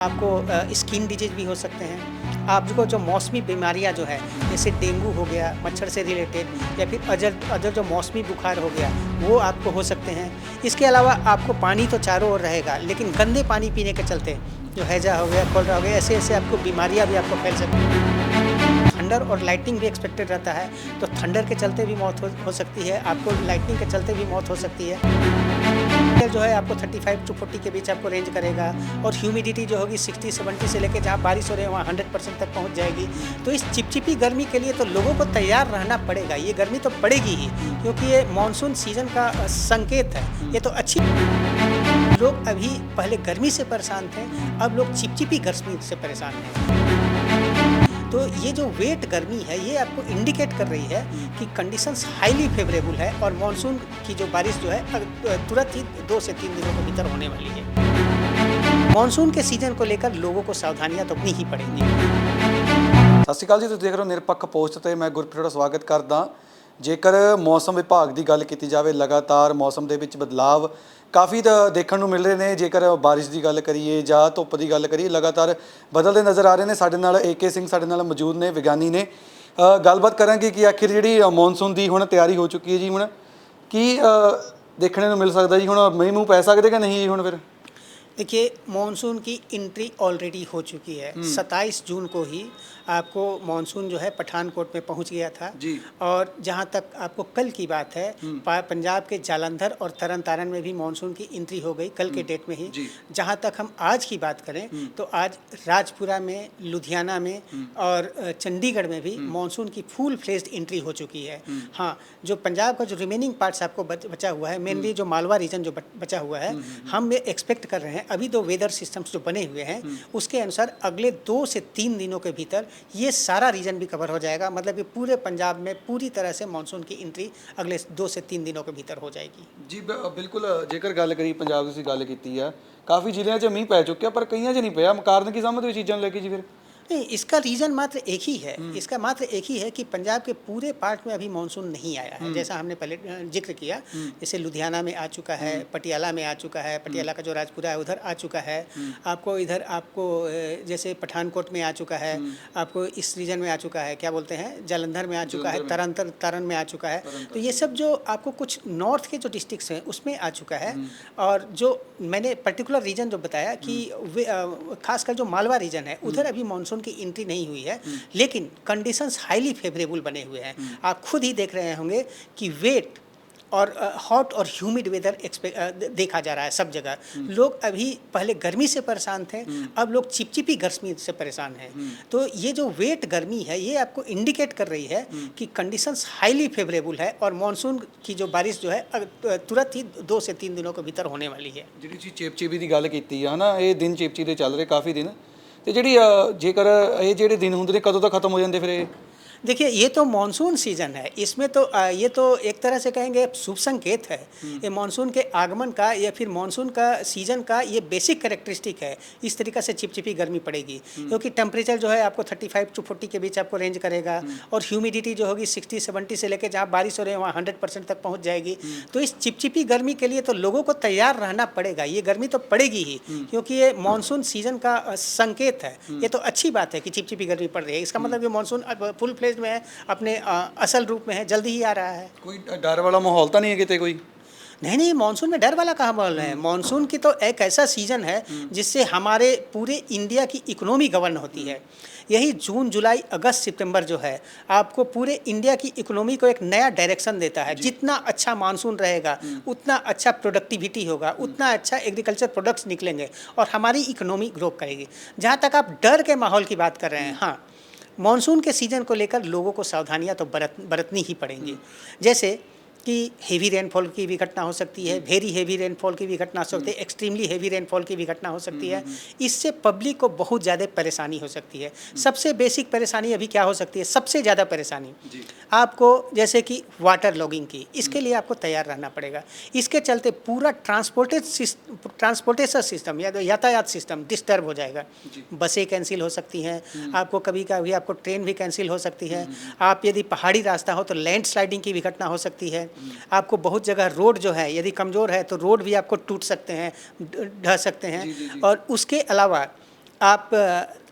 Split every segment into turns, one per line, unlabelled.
आपको skin disease भी हो सकते हैं। आपको जो मौसमी बीमारियां जो है जैसे डेंगू हो गया मच्छर से रिलेटेड या फिर अदर जो मौसमी बुखार हो गया वो आपको हो सकते हैं। इसके अलावा आपको पानी तो चारों ओर रहेगा लेकिन गंदे पानी पीने के चलते जो हैजा हो गया कोलरा हो गया ऐसे ऐसे आपको बीमारियां भी आपको फैल सकती हैं। थंडर और लाइटनिंग भी एक्सपेक्टेड रहता है तो थंडर के चलते भी मौत हो सकती है, आपको लाइटनिंग के चलते भी मौत हो सकती है। जो है आपको 35 to 40 के बीच आपको रेंज करेगा और ह्यूमिडिटी जो होगी 60-70 से लेकर जहाँ बारिश हो रही है वहाँ 100% तक पहुँच जाएगी। तो इस चिपचिपी गर्मी के लिए तो लोगों को तैयार रहना पड़ेगा। ये गर्मी तो पड़ेगी ही क्योंकि ये मानसून सीजन का संकेत है। ये तो अच्छी लोग अभी पहले गर्मी से परेशान थे, अब लोग चिपचिपी गर्मी से परेशान हैं। तो ये जो वेट गर्मी है ये आपको इंडिकेट कर रही है कि कंडीशंस हाईली फेवरेबल है और मानसून की जो बारिश जो है तुरंत ही 2 से 3 दिनों के भीतर होने वाली है। मानसून के सीजन को लेकर लोगों को सावधानियां तो अपनी ही पड़ेंगी।
सत श्री अकाल जी, तुसीं देख रहे हो निरपੱਖ पोस्ट ਤੇ मैं गुरप्रीत ਦਾ स्वागत करदा। जेकर मौसम विभाग की गल की जाए लगातार मौसम के विच बदलाव काफ़ी देखने को मिल रहे हैं। जेकर बारिश की गल करिए या धुप की गल करिए लगातार बदलते नज़र आ रहे हैं। साडे नाल AK सिंह साडे नाल मौजूद ने, विज्ञानी ने। गलबात करांगे कि आखिर जी मॉनसून की हुण तैयारी हो चुकी है जी, हुण की देखने को मिल सकता जी, हुण मई मूँह पै सकदे कि नहीं जी हुण फिर?
देखिए मानसून की एंट्री ऑलरेडी हो चुकी है। 27 जून को ही आपको मानसून जो है पठानकोट में पहुंच गया था
जी।
और जहां तक आपको कल की बात है पंजाब के जालंधर और तरन तारण में भी मानसून की एंट्री हो गई कल के डेट में ही। जहां तक हम आज की बात करें तो आज राजपुरा में, लुधियाना में और चंडीगढ़ में भी मानसून की फुल फ्लेज्ड एंट्री हो चुकी है। हाँ, जो पंजाब का जो रिमेनिंग पार्ट्स आपको बचा हुआ है, मेनली जो मालवा रीजन जो बचा हुआ है, हम एक्सपेक्ट कर रहे हैं अभी तो वेदर सिस्टम्स जो बने हुए हैं उसके अनुसार अगले 2 से 3 दिनों के भीतर ये सारा रीजन भी कवर हो जाएगा। मतलब कि पूरे पंजाब में पूरी तरह से मानसून की एंट्री अगले 2 से 3 दिनों के भीतर हो जाएगी
जी। बिल्कुल, जेकर गल करिए पंजाब की गल की है, काफ़ी जिलों में मीह पै चुके पर कई नहीं पिया। कारण की समझते हो चीज़ों लेके जी फिर?
नहीं, इसका रीज़न मात्र एक ही है। इसका मात्र एक ही है कि पंजाब के पूरे पार्ट में अभी मानसून नहीं आया है। जैसा हमने पहले जिक्र किया, जैसे लुधियाना में आ चुका है, पटियाला में आ चुका है, पटियाला का जो राजपुरा है उधर आ चुका है, आपको इधर आपको जैसे पठानकोट में आ चुका है, आपको इस रीजन में आ चुका है, क्या बोलते हैं, जालंधर में आ चुका है, तरन में आ चुका है। तो ये सब जो आपको कुछ नॉर्थ के जो डिस्ट्रिक्ट्स हैं उसमें आ चुका है। और जो मैंने पर्टिकुलर रीजन जो बताया कि खासकर जो मालवा रीजन है उधर अभी मानसून की एंट्री नहीं हुई है लेकिन कंडीशंस हाईली फेवरेबल बने हुए हैं। आप खुद ही देख रहे होंगे कि वेट और हॉट और ह्यूमिड वेदर देखा जा रहा है सब जगह। लोग अभी पहले गर्मी से परेशान थे, अब लोग चिपचिपी गर्मी से परेशान हैं। तो ये जो वेट गर्मी है ये आपको इंडिकेट कर रही है कि कंडीशंस हाईली फेवरेबल है और मानसून की जो बारिश जो है तुरंत ही 2 से 3 दिनों के भीतर होने वाली है।
जी जी, चिपचिपी की गल की है ना, ये दिन चिपचिपे चल रहे काफ़ी दिन। तो जी जेकर ये जो दिन होंगे कदों तक खत्म हो जाते फिर?
देखिए ये तो मानसून सीजन है, इसमें तो ये तो एक तरह से कहेंगे शुभ संकेत है। ये मानसून के आगमन का या फिर मानसून का सीजन का ये बेसिक कैरेक्टरिस्टिक है। इस तरीक़ा से चिपचिपी गर्मी पड़ेगी क्योंकि टेम्परेचर जो है आपको 35 to 40 के बीच आपको रेंज करेगा और ह्यूमिडिटी जो होगी 60-70 से लेकर जहाँ बारिश हो रही है वहाँ 100% तक पहुँच जाएगी। तो इस चिपचिपी गर्मी के लिए तो लोगों को तैयार रहना पड़ेगा। ये गर्मी तो पड़ेगी ही क्योंकि ये मानसून सीजन का संकेत है। ये तो अच्छी बात है कि चिपचिपी गर्मी पड़ रही है, इसका मतलब ये मानसून फुल में है, अपने असल रूप में है, जल्दी ही आ रहा है।
कोई डर वाला माहौल तो नहीं है कितने कोई?
नहीं, मानसून में डर वाला कहाँ माहौल है। मानसून की तो एक ऐसा सीजन है जिससे हमारे पूरे इंडिया की इकोनॉमी गवर्न होती है। यही जून, जुलाई, अगस्त, सितंबर जो है आपको पूरे इंडिया की इकोनॉमी को एक नया डायरेक्शन देता है। जितना अच्छा मानसून रहेगा उतना अच्छा प्रोडक्टिविटी होगा, उतना अच्छा एग्रीकल्चर प्रोडक्ट्स निकलेंगे और हमारी इकोनॉमी ग्रो करेगी। जहाँ तक आप डर के माहौल की बात कर रहे हैं, हाँ, मानसून के सीज़न को लेकर लोगों को सावधानियां तो बरतनी ही पड़ेंगी। जैसे कि हेवी रेनफॉल की भी घटना हो सकती है, वेरी हेवी रेनफॉल की भी घटना हो सकती है, एक्सट्रीमली हेवी रेनफॉल की भी घटना हो सकती है। इससे पब्लिक को बहुत ज़्यादा परेशानी हो सकती है। सबसे बेसिक परेशानी अभी क्या हो सकती है, सबसे ज़्यादा परेशानी आपको जैसे कि वाटर लॉगिंग की, इसके लिए आपको तैयार रहना पड़ेगा। इसके चलते पूरा ट्रांसपोर्टेशन सिस्टम या यातायात सिस्टम डिस्टर्ब हो जाएगा। बसें कैंसिल हो सकती हैं, आपको कभी कभी आपको ट्रेन भी कैंसिल हो सकती है। आप यदि पहाड़ी रास्ता हो तो लैंड स्लाइडिंग की भी घटना हो सकती है। आपको बहुत जगह रोड जो है यदि कमज़ोर है तो रोड भी आपको टूट सकते हैं, ढह सकते हैं। और उसके अलावा आप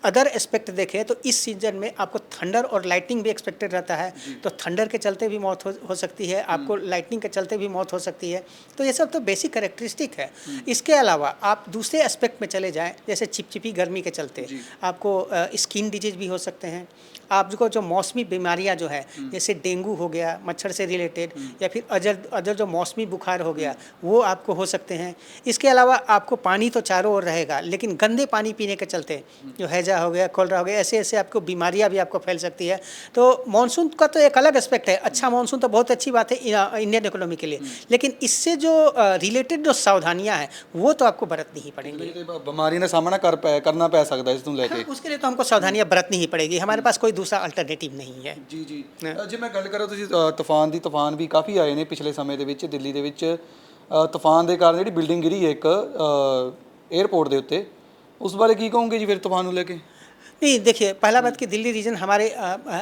अदर एस्पेक्ट देखें तो इस सीजन में आपको थंडर और लाइटनिंग भी एक्सपेक्टेड रहता है, तो थंडर के चलते भी मौत हो सकती है, आपको लाइटनिंग के चलते भी मौत हो सकती है। तो ये सब तो बेसिक कैरेक्टरिस्टिक है। इसके अलावा आप दूसरे एस्पेक्ट में चले जाएं, जैसे चिपचिपी गर्मी के चलते आपको स्किन डिजीज भी हो सकते हैं। आपको जो मौसमी बीमारियां जो है, जैसे डेंगू हो गया मच्छर से रिलेटेड, या फिर अदर जो मौसमी बुखार हो गया, वो आपको हो सकते हैं। इसके अलावा आपको पानी तो चारों ओर रहेगा, लेकिन गंदे पानी पीने के चलते जो हैजा हो गया, कोलरा हो गया, ऐसे ऐसे आपको बीमारियां भी आपको फैल सकती है। तो मानसून का तो एक अलग एस्पेक्ट है। अच्छा मानसून तो बहुत अच्छी बात है इंडियन इकोनॉमी के लिए, लेकिन इससे जो रिलेटेड जो सावधानियां हैं वो तो आपको बरतनी ही पड़ेंगी।
ਬਿਮਾਰੀ ਦਾ ਸਾਹਮਣਾ ਕਰਨਾ ਪੈ ਸਕਦਾ ਇਸ ਨੂੰ ਲੈ ਕੇ।
उसके लिए तो हमको सावधानियां बरतनी ही पड़ेगी, हमारे पास कोई दूसरा अल्टरनेटिव नहीं है।
ਜੀ ਜੀ ਜੇ ਮੈਂ ਗੱਲ ਕਰਾਂ ਤੁਸੀਂ ਤੂਫਾਨ ਵੀ ਕਾਫੀ ਆਏ ਨੇ ਪਿਛਲੇ ਸਮੇਂ ਦੇ ਵਿੱਚ ਦਿੱਲੀ ਦੇ ਵਿੱਚ। ਤੂਫਾਨ ਦੇ ਕਾਰਨ ਜਿਹੜੀ ਬਿਲਡਿੰਗ ਗਿਰੀ ਹੈ ਇੱਕ 에ਅਰਪੋਰਟ ਦੇ ਉੱਤੇ, ਉਸ ਬਾਰੇ ਕੀ ਕਹੋਗੇ ਜੀ ਫਿਰ ਤੂਫਾਨ ਨੂੰ ਲੈ ਕੇ?
नहीं, देखिए, पहला बात कि दिल्ली रीजन हमारे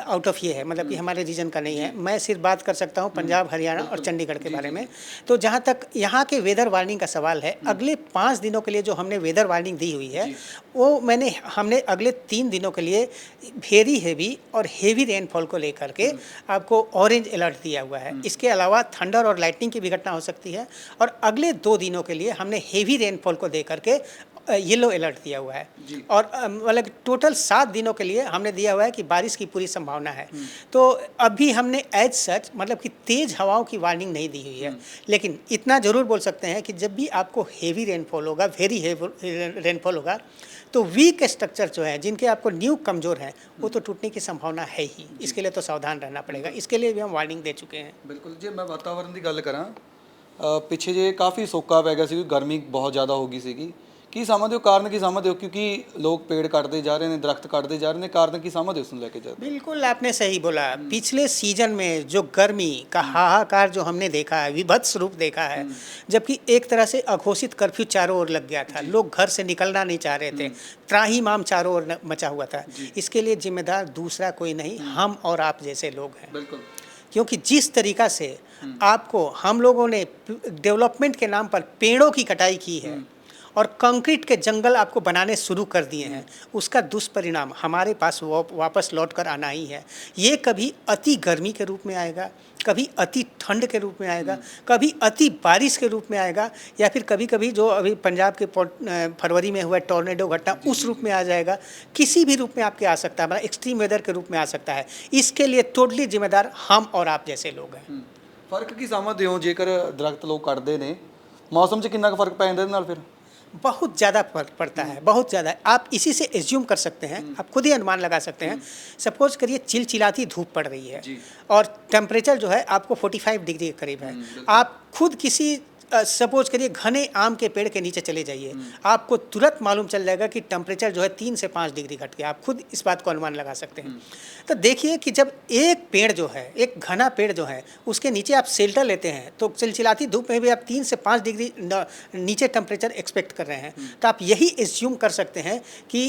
आउट ऑफ ये है, मतलब कि हमारे रीजन का नहीं है। मैं सिर्फ बात कर सकता हूँ पंजाब, हरियाणा और चंडीगढ़ के बारे में। तो जहाँ तक यहाँ के वेदर वार्निंग का सवाल है, अगले 5 दिनों के लिए जो हमने वेदर वार्निंग दी हुई है, वो हमने अगले 3 दिनों के लिए वेरी हेवी और हेवी रेनफॉल को लेकर के आपको ऑरेंज अलर्ट दिया हुआ है। इसके अलावा थंडर और लाइटनिंग की भी घटना हो सकती है, और अगले 2 दिनों के लिए हमने हेवी रेनफॉल को दे करके येलो अलर्ट दिया हुआ है। और मतलब टोटल 7 दिनों के लिए हमने दिया हुआ है कि बारिश की पूरी संभावना है। तो अभी हमने एज सच मतलब कि तेज़ हवाओं की वार्निंग नहीं दी हुई है, लेकिन इतना ज़रूर बोल सकते हैं कि जब भी आपको हेवी रेनफॉल होगा, वेरी हेवी रेनफॉल होगा, तो वीक स्ट्रक्चर जो है, जिनके आपको न्यू कमज़ोर हैं, वो तो टूटने की संभावना है ही। इसके लिए तो सावधान रहना पड़ेगा, इसके लिए भी हम वार्निंग दे चुके हैं।
बिल्कुल जी। मैं वातावरण की गल करा, पिछे जे काफ़ी सोका पै गया सी, गर्मी बहुत ज़्यादा हो गई सी। ਕੀ ਸਮਝਦੇ ਹੋ ਕਾਰਨ ਕੀ ਸਮਝਦੇ ਹੋ? क्योंकि लोग पेड़ काटते जा रहे हैं, दरख्त काटते जा रहे हैं, कारण की समझ उसको लेके जाते?
बिल्कुल आपने सही बोला। पिछले सीजन में जो गर्मी का हाहाकार जो हमने देखा है, विभत्स रूप देखा है, जबकि एक तरह से अघोषित कर्फ्यू चारों ओर लग गया था, लोग घर से निकलना नहीं चाह रहे थे, त्राहिमाम चारों ओर मचा हुआ था। इसके लिए जिम्मेदार दूसरा कोई नहीं, हम और आप जैसे लोग हैं।
बिल्कुल।
क्योंकि जिस तरीक़ा से आपको हम लोगों ने डेवलपमेंट के नाम पर पेड़ों की कटाई की है और कंक्रीट के जंगल आपको बनाने शुरू कर दिए हैं, उसका दुष्परिणाम हमारे पास वापस लौट कर आना ही है। ये कभी अति गर्मी के रूप में आएगा, कभी अति ठंड के रूप में आएगा, कभी अति बारिश के रूप में आएगा, या फिर कभी कभी जो अभी पंजाब के फरवरी में हुआ टॉर्नेडो घटना उस रूप में आ जाएगा। किसी भी रूप में आपके आ सकता है, मतलब एक्सट्रीम वेदर के रूप में आ सकता है। इसके लिए टोटली जिम्मेदार हम और आप जैसे लोग हैं।
फर्क की समझते हो जेकर दरख्त लोग कटते हैं, मौसम 'ਚ कितना फर्क पै जाता फिर?
बहुत ज़्यादा फर्क पड़ता है, बहुत ज़्यादा। आप इसी से एज्यूम कर सकते हैं, आप खुद ही अनुमान लगा सकते हैं। सपोज करिए चिलचिलाती धूप पड़ रही है और टेम्परेचर जो है आपको 45 डिग्री के करीब है। आप खुद किसी सपोज करिए घने आम के पेड़ के नीचे चले जाइए, आपको तुरंत मालूम चल जाएगा कि टेम्परेचर जो है 3 से 5 डिग्री घट गया। आप खुद इस बात को अनुमान लगा सकते हैं। तो देखिए कि जब एक पेड़ जो है, एक घना पेड़ जो है, उसके नीचे आप शेल्टर लेते हैं, तो चिलचिलाती धूप में भी आप 3 से 5 डिग्री नीचे टेम्परेचर एक्सपेक्ट कर रहे हैं। तो आप यही एज्यूम कर सकते हैं कि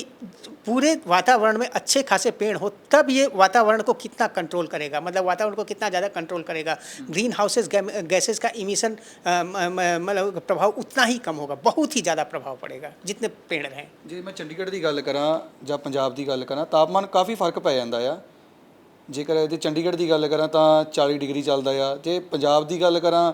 पूरे वातावरण में अच्छे खासे पेड़ हो, तब ये वातावरण को कितना कंट्रोल करेगा, मतलब वातावरण को कितना ज़्यादा कंट्रोल करेगा। ग्रीन हाउसेज गैसेज का इमिशन मतलब प्रभाव उतना ही कम होगा, बहुत ही ज़्यादा प्रभाव पड़ेगा जितने पेड़ रहें।
ਜੇ ਮੈਂ ਚੰਡੀਗੜ੍ਹ ਦੀ ਗੱਲ ਕਰਾਂ ਜਾਂ ਪੰਜਾਬ ਦੀ ਗੱਲ ਕਰਾਂ, ਤਾਪਮਾਨ ਕਾਫੀ ਫਰਕ ਪੈ ਜਾਂਦਾ ਆ। ਜੇਕਰ ਜੇ ਚੰਡੀਗੜ੍ਹ ਦੀ ਗੱਲ ਕਰਾਂ ਤਾਂ 40 डिग्री ਚੱਲਦਾ ਆ, ਜੇ ਪੰਜਾਬ ਦੀ ਗੱਲ ਕਰਾਂ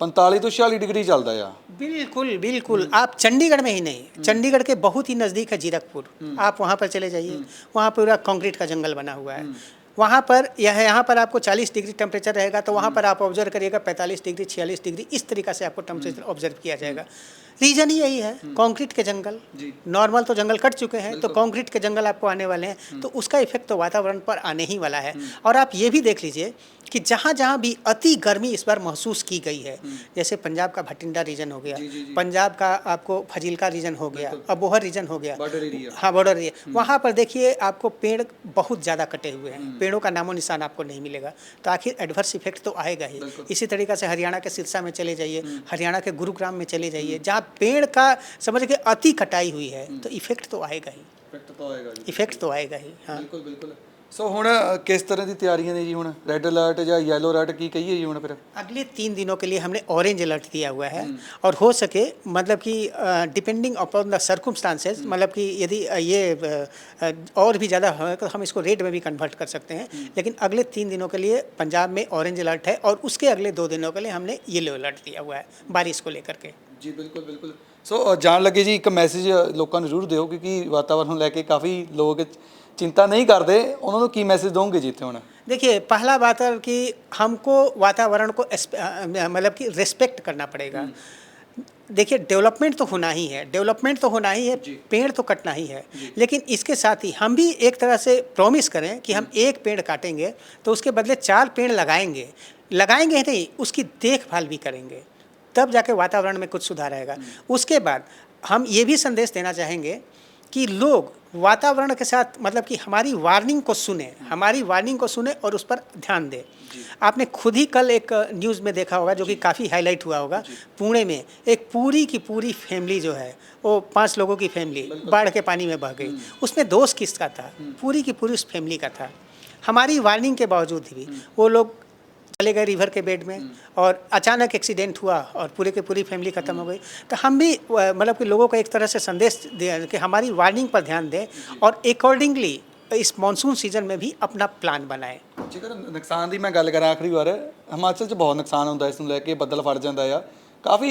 45 ਤੋਂ 46 डिग्री ਚੱਲਦਾ आ।
बिल्कुल बिल्कुल। आप चंडीगढ़ में ही नहीं, चंडीगढ़ के बहुत ही नज़दीक है जीरकपुर, आप वहाँ पर चले जाइए, वहाँ पूरा कंक्रीट का जंगल बना हुआ है। वहाँ पर यहाँ पर आपको 40 डिग्री टेम्परेचर रहेगा, तो वहाँ पर आप ऑब्जर्व करिएगा 45 डिग्री 46 डिग्री इस तरीक़ा से आपको टेम्परेचर ऑब्जर्व किया जाएगा। रीज़न ही यही है, कंक्रीट के जंगल। नॉर्मल तो जंगल कट चुके हैं, तो कंक्रीट के जंगल आपको आने वाले हैं, तो उसका इफेक्ट तो वातावरण पर आने ही वाला है। और आप ये भी देख लीजिए कि जहाँ जहाँ भी अति गर्मी इस बार महसूस की गई है, जैसे पंजाब का भटिंडा रीजन हो गया, पंजाब का आपको फजीलका रीजन हो गया, अबोहर रीजन हो गया, हाँ बॉर्डर एरिया, वहाँ पर देखिए आपको पेड़ बहुत ज़्यादा कटे हुए हैं, पेड़ों का नामो निशान आपको नहीं मिलेगा। तो आखिर एडवर्स इफेक्ट तो आएगा ही। इसी तरीक़े से हरियाणा के सिरसा में चले जाइए, हरियाणा के गुरुग्राम में चले जाइए, जहाँ पेड़ का समझ के अति कटाई हुई है, तो इफेक्ट तो आएगा ही, इफेक्ट तो आएगा ही। हाँ
बिल्कुल बिल्कुल। ਸੋ ਹੁਣ ਕਿਸ ਤਰ੍ਹਾਂ ਦੀ ਤਿਆਰੀਆਂ ਨੇ ਜੀ, ਹੁਣ ਰੈੱਡ ਅਲਰਟ ਜਾਂ ਯੈलो ਅਲਰਟ ਕੀ ਕਹੀਏ ਜੀ ਹੁਣ ਫਿਰ?
अगले 3 दिनों के लिए हमने ऑरेंज अलर्ट दिया हुआ है और हो सके मतलब कि डिपेंडिंग अपॉन द सर्कमस्टांसेस, मतलब कि यदि और भी ज़्यादा है तो हम इसको रेड में भी कन्वर्ट कर सकते हैं, लेकिन अगले 3 दिनों के लिए पंजाब में ऑरेंज अलर्ट है और उसके अगले 2 दिनों के लिए हमने येलो अलर्ट दिया हुआ है बारिश को लेकर के।
ਜੀ ਬਿਲਕੁਲ ਬਿਲकुल। ਸੋ ਜਾਣ ਲੱਗੇ ਜੀ ਇੱਕ ਮੈਸੇਜ ਲੋਕਾਂ ਨੂੰ ਜ਼ਰੂਰ ਦਿਓ, ਕਿਉਂਕਿ ਵਾਤਾਵਰਨ ਨੂੰ ਲੈ ਕੇ ਕਾफ़ी ਲੋਕ चिंता नहीं करते, उन्होंने की मैसेज दोगे जी होना?
देखिए, पहला बात है कि हमको वातावरण को मतलब कि रिस्पेक्ट करना पड़ेगा। देखिए, डेवलपमेंट तो होना ही है, डेवलपमेंट तो होना ही है, पेड़ तो कटना ही है, लेकिन इसके साथ ही हम भी एक तरह से प्रॉमिस करें कि हम एक पेड़ काटेंगे तो उसके बदले 4 पेड़ लगाएंगे। लगाएंगे नहीं, उसकी देखभाल भी करेंगे, तब जाके वातावरण में कुछ सुधार आएगा। उसके बाद हम ये भी संदेश देना चाहेंगे कि लोग वातावरण के साथ मतलब कि हमारी वार्निंग को सुने, हमारी वार्निंग को सुने और उस पर ध्यान दें। आपने खुद ही कल एक न्यूज़ में देखा होगा जो कि काफ़ी हाईलाइट हुआ होगा, पुणे में एक पूरी की पूरी फैमिली जो है वो 5 लोगों की फैमिली बाढ़ के पानी में बह गई। उसमें दोष किसका था? पूरी की पूरी उस फैमिली का था। हमारी वार्निंग के बावजूद भी वो लोग चले गए रिवर के बेड में और अचानक एक्सीडेंट हुआ और पूरे की पूरी फैमिली ख़त्म हो गई। तो हम भी मतलब कि लोगों को एक तरह से संदेश दें कि हमारी वार्निंग पर ध्यान दें और अकॉर्डिंगली इस मानसून सीजन में भी अपना प्लान बनाएं।
ਜੇਕਰ ਨੁਕਸਾਨ ਦੀ ਮੈਂ ਗੱਲ ਕਰਾਂ ਆਖਰੀ ਵਾਰ, ਹਿਮਾਚਲ 'ਚ ਬਹੁਤ ਨੁਕਸਾਨ ਹੁੰਦਾ ਇਸ ਨੂੰ ਲੈ ਕੇ, ਬੱਦਲ ਫਟ ਜਾਂਦਾ ਆ, ਕਾफ़ी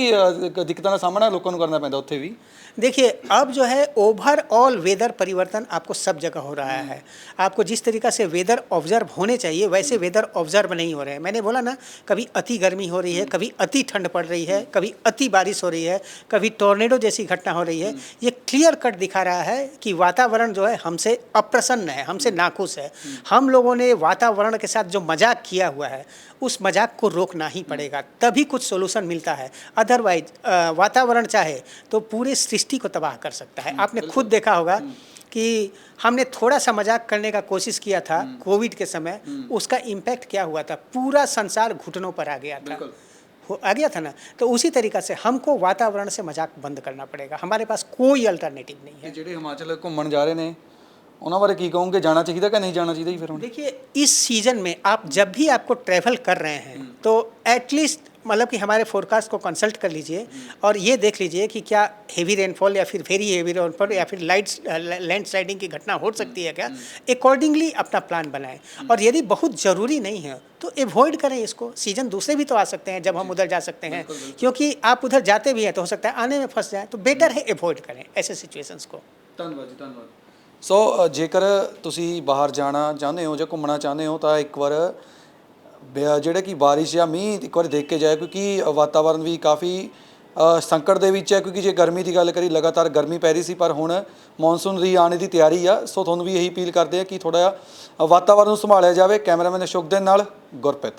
ਦਿੱਕਤਾਂ ਦਾ ਸਾਹਮਣਾ ਲੋਕਾਂ ਨੂੰ ਕਰਨਾ ਪੈਂਦਾ ਉੱਥੇ ਵੀ।
देखिए, अब जो है ओवरऑल वेदर परिवर्तन आपको सब जगह हो रहा है। आपको जिस तरीक़ा से वेदर ऑब्जर्व होने चाहिए वैसे वेदर ऑब्जर्व नहीं हो रहे हैं। मैंने बोला ना, कभी अति गर्मी हो रही है, कभी अति ठंड पड़ रही है, कभी अति बारिश हो रही है, कभी टॉर्नेडो जैसी घटना हो रही है। ये क्लियर कट दिखा रहा है कि वातावरण जो है हमसे अप्रसन्न है, हमसे नाखुश है। हम लोगों ने वातावरण के साथ जो मजाक किया हुआ है उस मजाक को रोकना ही पड़ेगा, तभी कुछ सोल्यूशन मिलता है। अदरवाइज वातावरण चाहे तो पूरे सृष्टि को तबाह कर सकता है। आपने खुद देखा होगा कि हमने थोड़ा सा मजाक करने का कोशिश किया था कोविड के समय, उसका इम्पैक्ट क्या हुआ था? पूरा संसार घुटनों पर आ गया था, आ गया था ना। तो उसी तरीक़ा से हमको वातावरण से मजाक बंद करना पड़ेगा, हमारे पास कोई अल्टरनेटिव नहीं है।
ਜਿਹੜੇ ਹਿਮਾਚਲ ਘੁੰਮਣ ਜਾ ਰਹੇ ਨੇ ਉਹਨਾਂ ਬਾਰੇ ਕੀ ਕਹੋਗੇ, ਜਾਣਾ ਚਾਹੀਦਾ कि नहीं जाना चाहिए फिर?
देखिए, इस सीज़न में आप जब भी आपको ट्रैवल कर रहे हैं तो एटलीस्ट मतलब कि हमारे फोरकास्ट को कंसल्ट कर लीजिए और ये देख लीजिए कि क्या हेवी रेनफॉल या फिर वेरी हेवी रेनफॉल या फिर लैंडस्लाइडिंग की घटना हो सकती है क्या। अकॉर्डिंगली अपना प्लान बनाएं और यदि बहुत ज़रूरी नहीं है तो एवॉइड करें इसको। सीज़न दूसरे भी तो आ सकते हैं जब हम उधर जा सकते हैं, क्योंकि आप उधर जाते भी हैं तो हो सकता है आने में फंस जाएँ, तो बेटर है एवॉइड करें ऐसे सिचुएशंस को।
ਧੰਨਵਾਦ ਜੀ, ਧੰਨਵਾਦ। ਸੋ ਜੇਕਰ ਤੁਸੀਂ ਬਾਹਰ ਜਾਣਾ ਚਾਹੁੰਦੇ ਹੋ ਜਾਂ ਘੁੰਮਣਾ ਚਾਹੁੰਦੇ ਹੋ ਤਾਂ ਇੱਕ ਵਾਰ ਜਿਹੜਾ ਕਿ ਬਾਰਿਸ਼ ਜਾਂ ਮੀਂਹ ਇੱਕ ਵਾਰ ਦੇਖ ਕੇ ਜਾਏ, ਕਿਉਂਕਿ ਵਾਤਾਵਰਨ ਵੀ ਕਾफ़ੀ ਸੰਕਟ ਦੇ ਵਿੱਚ ਹੈ। ਕਿਉਂਕਿ ਜੇ ਗਰਮੀ ਦੀ ਗੱਲ ਕਰੀ, ਲਗਾਤਾਰ ਗਰਮੀ ਪੈ ਰਹੀ ਸੀ, ਪਰ ਹੁਣ ਮੌਨਸੂਨ ਦੀ ਆਉਣ ਦੀ ਤਿਆਰੀ ਆ। ਸੋ ਤੁਹਾਨੂੰ ਵੀ ਇਹੀ ਅਪੀਲ ਕਰਦੇ ਆ ਕਿ ਥੋੜ੍ਹਾ ਜਿਹਾ ਵਾਤਾਵਰਨ ਨੂੰ ਸੰਭਾਲਿਆ ਜਾਵੇ। ਕੈਮਰਾਮੈਨ ਅਸ਼ੋਕ ਦੇ ਨਾਲ ਗੁਰਪ੍ਰੀਤ।